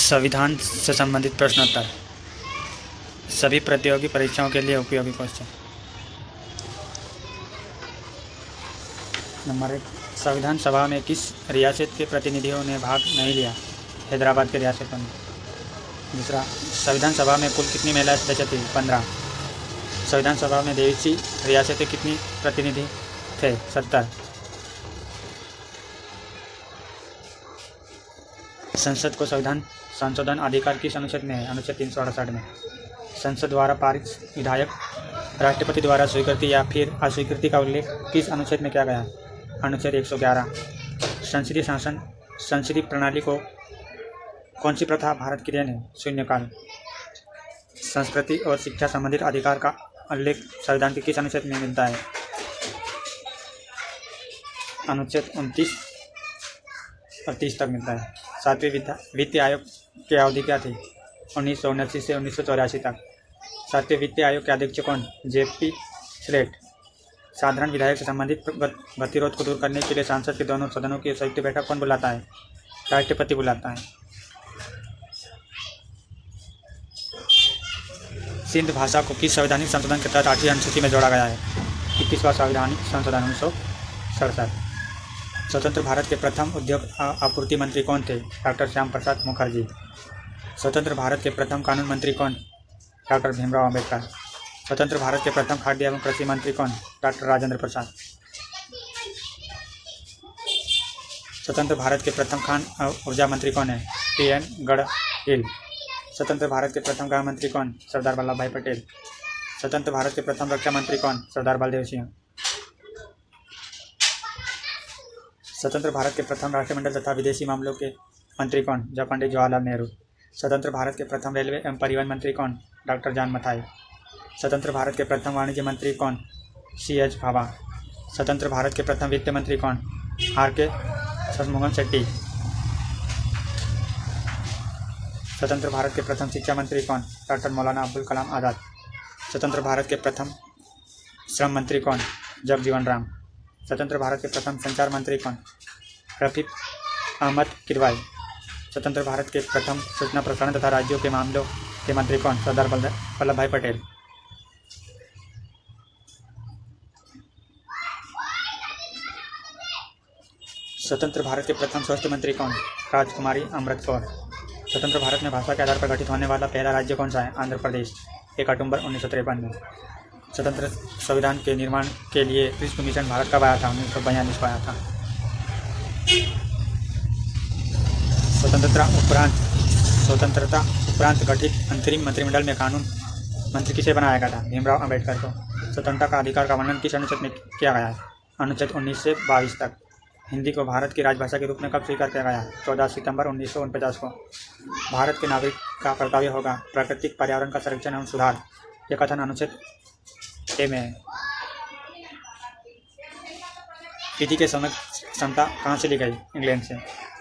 संविधान से संबंधित प्रश्नोत्तर। सभी प्रतियोगी परीक्षाओं के लिए उपयोगी क्वेश्चन। नंबर 1, संविधान सभा में किस रियासत के प्रतिनिधियों ने भाग नहीं लिया? हैदराबाद के रियासतों ने। दूसरा, संविधान सभा में कुल कितनी महिला सदस्य थी? 15। संविधान सभा में देशी रियासतें कितनी प्रतिनिधि थे? 70। संसद को संविधान संशोधन अधिकार किस अनुच्छेद में है? अनुच्छेद 368 में। संसद द्वारा पारित विधायक राष्ट्रपति द्वारा स्वीकृति या फिर अस्वीकृति का उल्लेख किस अनुच्छेद में किया गया है? अनुच्छेद 111। संसदीय शासन संसदीय प्रणाली को कौन सी प्रथा भारत की देन है? शून्यकाल। संस्कृति और शिक्षा संबंधित अधिकार का उल्लेख संविधान के किस अनुच्छेद में मिलता है? अनुच्छेद 29 और 30 तक मिलता है। 7वें वित्त आयोग की अवधि क्या थी? 1979 से 1984 तक। 7वें वित्त आयोग के अध्यक्ष कौन? JP slate. साधारण विधायक से संबंधित गतिरोध को दूर करने के लिए संसद के दोनों सदनों की संयुक्त बैठक कौन बुलाता है? राष्ट्रपति बुलाता है। सिंध भाषा को किस संवैधानिक संशोधन के तहत 8वीं अनुसूची में जोड़ा गया है? 21वां संवैधानिक संशोधन 1967। स्वतंत्र भारत के प्रथम उद्योग आपूर्ति मंत्री कौन थे? डॉक्टर श्याम प्रसाद मुखर्जी। स्वतंत्र भारत के प्रथम कानून मंत्री कौन? डॉक्टर भीमराव अंबेडकर। स्वतंत्र भारत के प्रथम खाद्य एवं कृषि मंत्री कौन? डॉक्टर राजेंद्र प्रसाद। स्वतंत्र भारत के प्रथम खान ऊर्जा मंत्री कौन है? टी.एन. गडहिल। स्वतंत्र भारत के प्रथम गृह मंत्री कौन? सरदार वल्लभ भाई पटेल। स्वतंत्र भारत के प्रथम रक्षा मंत्री कौन? सरदार बलदेव सिंह। स्वतंत्र भारत के प्रथम राष्ट्रमंडल तथा विदेशी मामलों के मंत्री कौन? पंडित जवाहरलाल नेहरू। स्वतंत्र भारत के प्रथम रेलवे एवं परिवहन मंत्री कौन? Doctor John Mathai. स्वतंत्र भारत के प्रथम वाणिज्य मंत्री कौन? C.H. भाभा। स्वतंत्र भारत के प्रथम वित्त मंत्री कौन? R.K. शशमोहन शेट्टी। स्वतंत्र भारत के प्रथम शिक्षा मंत्री कौन? डॉक्टर मौलाना अबुल कलाम आज़ाद। स्वतंत्र भारत के प्रथम श्रम मंत्री कौन? जगजीवन राम। स्वतंत्र भारत के प्रथम संचार मंत्री कौन? रफीक अहमद किदवाई। स्वतंत्र भारत के प्रथम सूचना प्रसारण तथा राज्यों के मामलों के मंत्री कौन? सरदार वल्लभ भाई पटेल। स्वतंत्र भारत के प्रथम स्वास्थ्य मंत्री कौन? राजकुमारी अमृत कौर। स्वतंत्र भारत में भाषा के आधार पर गठित होने वाला पहला राज्य कौन सा है? आंध्र प्रदेश, 1 अक्टूबर 1953 में। स्वतंत्र संविधान के निर्माण के लिए क्रिस्प मिशन भारत कब आया था? 1942 को आया था। स्वतंत्रता उपरांत गठित अंतरिम मंत्रिमंडल में कानून मंत्री किसे बनाया गया था? भीमराव अंबेडकर को। स्वतंत्रता का अधिकार का वर्णन किस अनुच्छेद में किया गया है? अनुच्छेद 19 से 22 तक। हिंदी को भारत की राजभाषा के रूप में कब स्वीकार किया गया? 14 सितंबर 1949 को। भारत के नागरिक का कर्तव्य होगा प्राकृतिक पर्यावरण का संरक्षण एवं सुधार। यह कथन अनुच्छेद ए में है। विधि के समय क्षमता कहाँ से ली गई? इंग्लैंड से।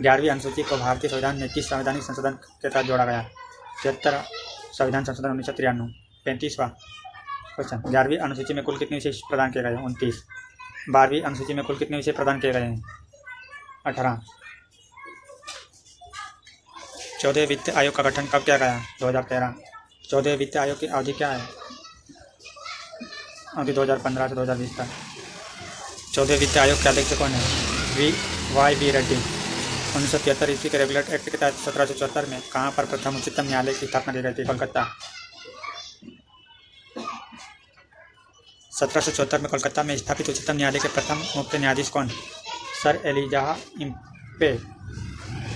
11वीं अनुसूची को भारतीय संविधान में किस संवैधानिक संशोधन के तहत जोड़ा गया? 73 संविधान संशोधन 1993। 35वां क्वेश्चन, 11वीं अनुसूची में कुल कितने विषय प्रदान किए गए? 29। 12वीं अनुसूची में कुल कितने विषय प्रदान किए गए हैं? 18। 14वें वित्त आयोग का गठन कब किया गया? 2013। 14वें वित्त आयोग की अवधि क्या है? अवधि 2015 से 2020 तक। 14वें वित्त आयोग के अध्यक्ष कौन है? Y.V. रेड्डी। 1973 ईस्वी के रेगुलेट एक्ट के तहत 1774 में कहाँ पर प्रथम उच्चतम न्यायालय की स्थापना की गई थी? कोलकाता। 1774 में कोलकाता में स्थापित उच्चतम न्यायालय के प्रथम मुख्य न्यायाधीश कौन? Sir Elijah Impey.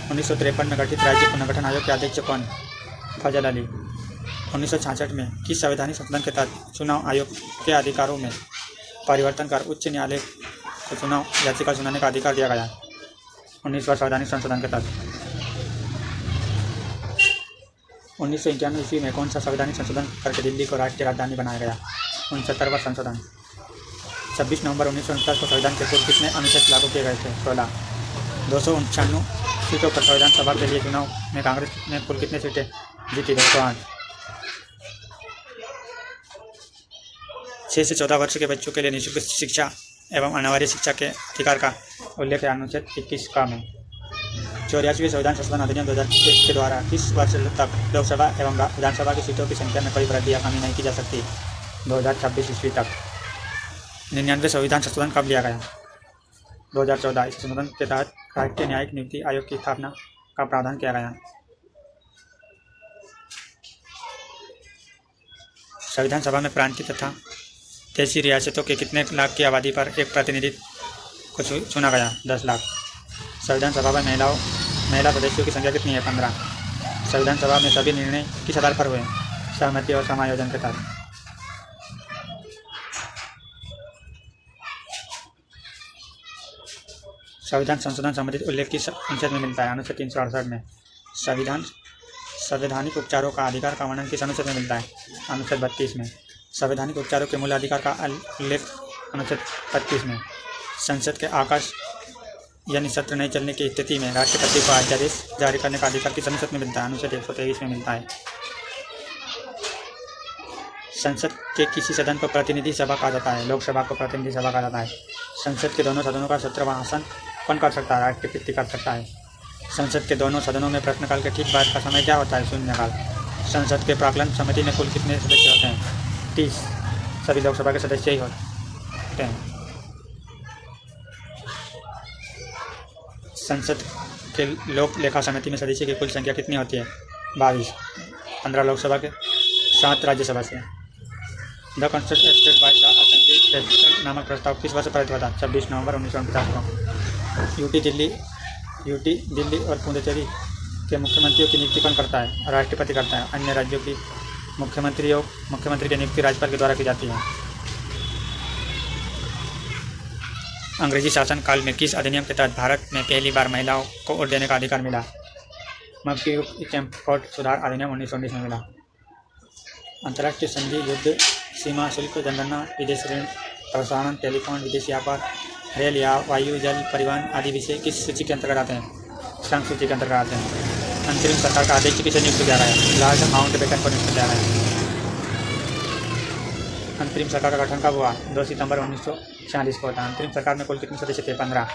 1953 में गठित राज्य पुनर्गठन आयोग के अध्यक्ष कौन? फजल अली। 1966 में किस संवैधानिक संशोधन के तहत चुनाव आयोग के अधिकारों में परिवर्तन कर उच्च न्यायालय को चुनाव याचिका सुनाने का अधिकार दिया गया? 19वां संवैधानिक संशोधन के तहत। 1991 ईस्वी में कौन सा संवैधानिक संशोधन करके दिल्ली को राष्ट्रीय राजधानी बनाया गया? 69वां संशोधन। 26 नवंबर 1949 को संविधान के कुल कितने अनुच्छेद लागू किए गए थे? 16। 299 सीटों पर संविधान सभा के लिए चुनाव में कांग्रेस ने कुल कितने सीटें जीती? 208। 6 से 14 वर्ष के बच्चों के लिए निःशुल्क शिक्षा एवं अनिवार्य शिक्षा के अधिकार का उल्लेख है अनुच्छेद 21 का में। 84वें संविधान संशोधन अधिनियम 2001 के द्वारा किस वर्ष तक लोकसभा एवं विधानसभा की सीटों की संख्या में कोई वृद्धि या कमी नहीं की जा सकती? 2026 ईस्वी तक। 99वें संविधान संशोधन कब लिया गया? 2014। इस संशोधन के तहत राष्ट्रीय न्यायिक नियुक्ति आयोग की स्थापना का प्रावधान किया गया। संविधान सभा में प्रांतीय तथा देशी रियासतों के कितने लाख की आबादी पर एक प्रतिनिधि को चुना गया? 10 लाख। संविधान सभा में महिला सदस्यों की संख्या कितनी है? 15। संविधान सभा में सभी निर्णय किस आधार पर हुए? सहमति और समायोजन के तहत। संविधान संशोधन संबंधित उल्लेख किस अनुच्छेद में मिलता है? अनुच्छेद 368 में। संवैधानिक उपचारों का अधिकार का वर्णन किस अनुच्छेद में मिलता है? अनुच्छेद 32 में। संवैधानिक उपचारों के मूल अधिकार का उल्लेख अनुच्छेद 35 में। संसद के आकाश यानी सत्र नहीं चलने की स्थिति में राष्ट्रपति को अध्यादेश जारी करने का अधिकार किस अनुच्छेद में मिलता है? अनुच्छेद 123 में मिलता है। संसद के किसी सदन को प्रतिनिधि सभा कहा जाता है? लोकसभा को प्रतिनिधि सभा कहा जाता है। संसद के दोनों सदनों का सत्र भाषण कौन कर सकता है? राष्ट्रपति कर सकता है। संसद के दोनों सदनों में प्रश्नकाल के ठीक बाद का समय क्या होता है? शून्यकाल। संसद के प्राक्कलन समिति में कुल कितने सदस्य होते हैं? 30। सभी लोकसभा के सदस्य ही होते हैं। संसद के लोक लेखा समिति में सदस्य की कुल संख्या कितनी होती है? 22। 15 लोकसभा के, 7 राज्यसभा से। The constitution state by the assembly president नामक प्रस्ताव किस वर्ष पारित हुआ था? 26 नवंबर 1949 को। यूटी दिल्ली और पुडुचेरी के मुख्यमंत्रियों की नियुक्ति कौन करता है? राष्ट्रपति करता है। अन्य राज्यों की मुख्यमंत्री की नियुक्ति राज्यपाल के द्वारा की जाती है। अंग्रेजी शासन काल में किस अधिनियम के तहत भारत में पहली बार महिलाओं को वोट देने का अधिकार मिला? मक्की-कोर्ट सुधार अधिनियम 1919 में मिला। अंतर्राष्ट्रीय संधि, युद्ध, सीमा शुल्क, जनगणना, विदेश ऋण प्रसारण, टेलीफोन, विदेशी व्यापार, रेल या वायु जल परिवहन आदि विषय किस सूची के अंतर्गत आते हैं? श्रम सूची के अंतर्गत आते हैं। अंतरिम सरकार का अध्यक्ष किसे नियुक्त किया गया? लॉर्ड माउंटबेटन को नियुक्त किया गया। अंतरिम सरकार का गठन कब हुआ? 2 सितंबर 1946 को होता है। अंतरिम सरकार में कुल कितने सदस्य थे? 15।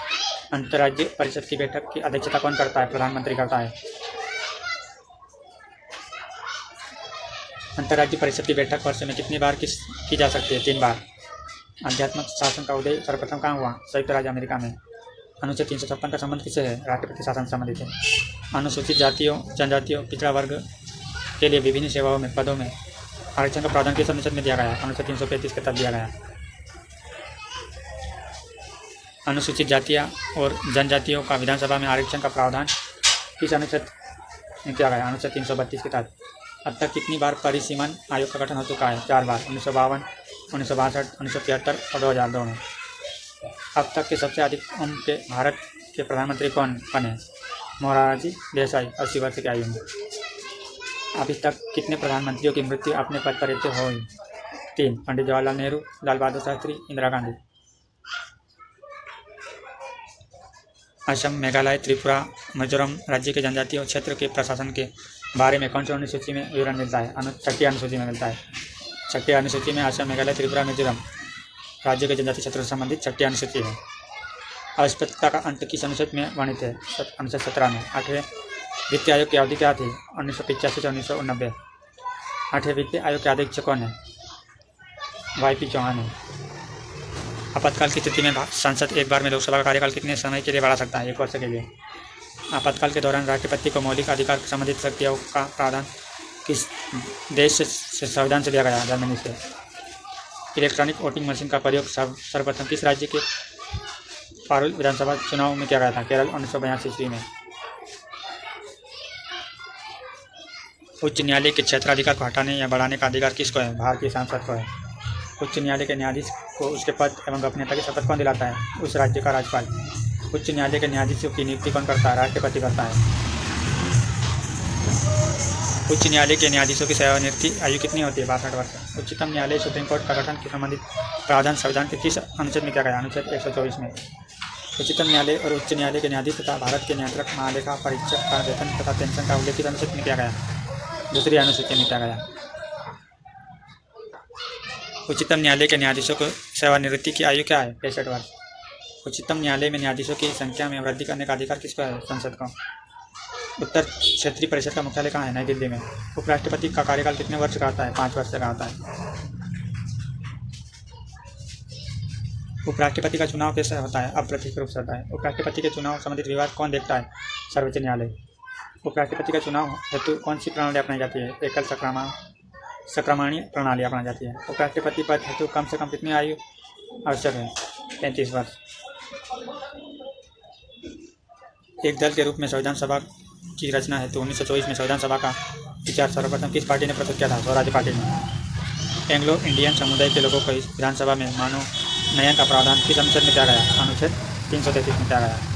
अंतर्राज्यीय परिषद की बैठक की अध्यक्षता कौन करता है? प्रधानमंत्री करता है। अंतर्राज्यीय परिषद की बैठक वर्ष में कितनी बार की जा सकती है? 3 बार। आध्यात्मिक शासन का उदय सर्वप्रथम कहाँ हुआ? संयुक्त राज्य अमेरिका में। अनुच्छेद 356 का संबंध किससे है? राष्ट्रपति शासन से संबंधित है। अनुसूचित जातियों, जनजातियों, पिछड़ा वर्ग के लिए विभिन्न सेवाओं में पदों में आरक्षण का प्रावधान किस अनुच्छेद में दिया गया? अनुच्छेद 335 के तहत दिया गया। अनुसूचित जातियाँ और जनजातियों का विधानसभा में आरक्षण का प्रावधान किस अनुच्छेद में किया गया? अनुच्छेद 332 के तहत। अब तक कितनी बार परिसीमन आयोग का गठन हो चुका है? 4 बार। 1952, 1962, 1973 और 2002 में। अब तक के सबसे अधिक उम्र के भारत के प्रधानमंत्री कौन बने? मोरारजी देसाई 80 वर्ष की आयु में। अभी तक कितने प्रधानमंत्रियों की मृत्यु अपने पद पर रहते हुई? 3। पंडित जवाहरलाल नेहरू, लाल बहादुर शास्त्री, इंदिरा गांधी। असम, मेघालय, त्रिपुरा, मिजोरम राज्य के जनजातीय क्षेत्र के प्रशासन के बारे में कौन सी अनुसूची में विवरण मिलता है? 6ठी अनुसूची में मिलता है। 6ठी अनुसूची में असम, मेघालय, त्रिपुरा, मिजोरम राज्य के जनजातीय क्षेत्रों से संबंधित 6ठी अनुसूची है। अस्पृश्यता का अंत किस अनुच्छेद में वर्णित है? अनुच्छेद 17 में। 8वें वित्त आयोग की अवधि क्या थी? 1985 से 1990। 8वें वित्त आयोग के अध्यक्ष कौन है? YP चौहान है। आपातकाल की स्थिति में संसद एक बार में लोकसभा का कार्यकाल कितने समय के लिए बढ़ा सकता है? 1 वर्ष के लिए। आपातकाल के दौरान राष्ट्रपति को मौलिक अधिकार संबंधित शक्तियों का प्रावधान किस देश से संविधान से दिया गया? जर्मनी से। इलेक्ट्रॉनिक वोटिंग मशीन का प्रयोग सर्वप्रथम किस राज्य के पारुल विधानसभा चुनाव में किया गया था? केरल 1982 ईस्वी में। उच्च न्यायालय के क्षेत्राधिकार को हटाने या बढ़ाने का अधिकार किसको है? भारतीय सांसद को है। उच्च न्यायालय के न्यायाधीश को उसके पद एवं गोपनीयता की शपथ कौन दिलाता है? उस राज्य का राज्यपाल। उच्च न्यायालय के न्यायाधीशों की नियुक्ति कौन करता है? राष्ट्रपति करता है। उच्च न्यायालय के न्यायाधीशों की सेवानिवृत्ति आयु कितनी होती है? 62 वर्ष। उच्चतम न्यायालय सुप्रीम कोर्ट का गठन के संबंधित प्रावधान संविधान के किस अनुच्छेद में किया गया? अनुच्छेद 124 में। उच्चतम न्यायालय और उच्च न्यायालय के न्यायाधीश तथा भारत के नियंत्रक महालेखा परीक्षक का वेतन तथा पेंशन का उल्लेख किस अनुच्छेद में किया गया? 2री अनुसूची में किया गया। उच्चतम न्यायालय के न्यायाधीशों को सेवानिवृत्ति की आयु क्या है? 65 वर्ष। उच्चतम न्यायालय में न्यायाधीशों की संख्या में वृद्धि करने का अधिकार किसको है? संसद को। उत्तर क्षेत्रीय परिषद का मुख्यालय कहाँ है? नई दिल्ली में। उपराष्ट्रपति का कार्यकाल कितने वर्ष का होता है? 5 वर्ष का होता है। उपराष्ट्रपति का चुनाव कैसे होता है? अप्रत्यक्ष रूप से होता है। उपराष्ट्रपति के चुनाव संबंधित विवाद कौन देखता है? सर्वोच्च न्यायालय। उपराष्ट्रपति का चुनाव हेतु कौन सी प्रणाली अपनाई जाती है? एकल संक्रमणीय प्रणाली अपनाई जाती है। उपराष्ट्रपति पद हेतु कम से कम कितनी आयु आवश्यक है? 35 वर्ष। एक दल के रूप में संविधान सभा की रचना हेतु 1924 में संविधान सभा का विचार सर्वप्रथम किस पार्टी ने प्रस्तुत किया था? स्वराज पार्टी ने। एंग्लो इंडियन समुदाय के लोगों को इस विधानसभा में मानव नयन का प्रावधान किस अनुच्छेद में किया गया? अनुच्छेद 333 में किया गया।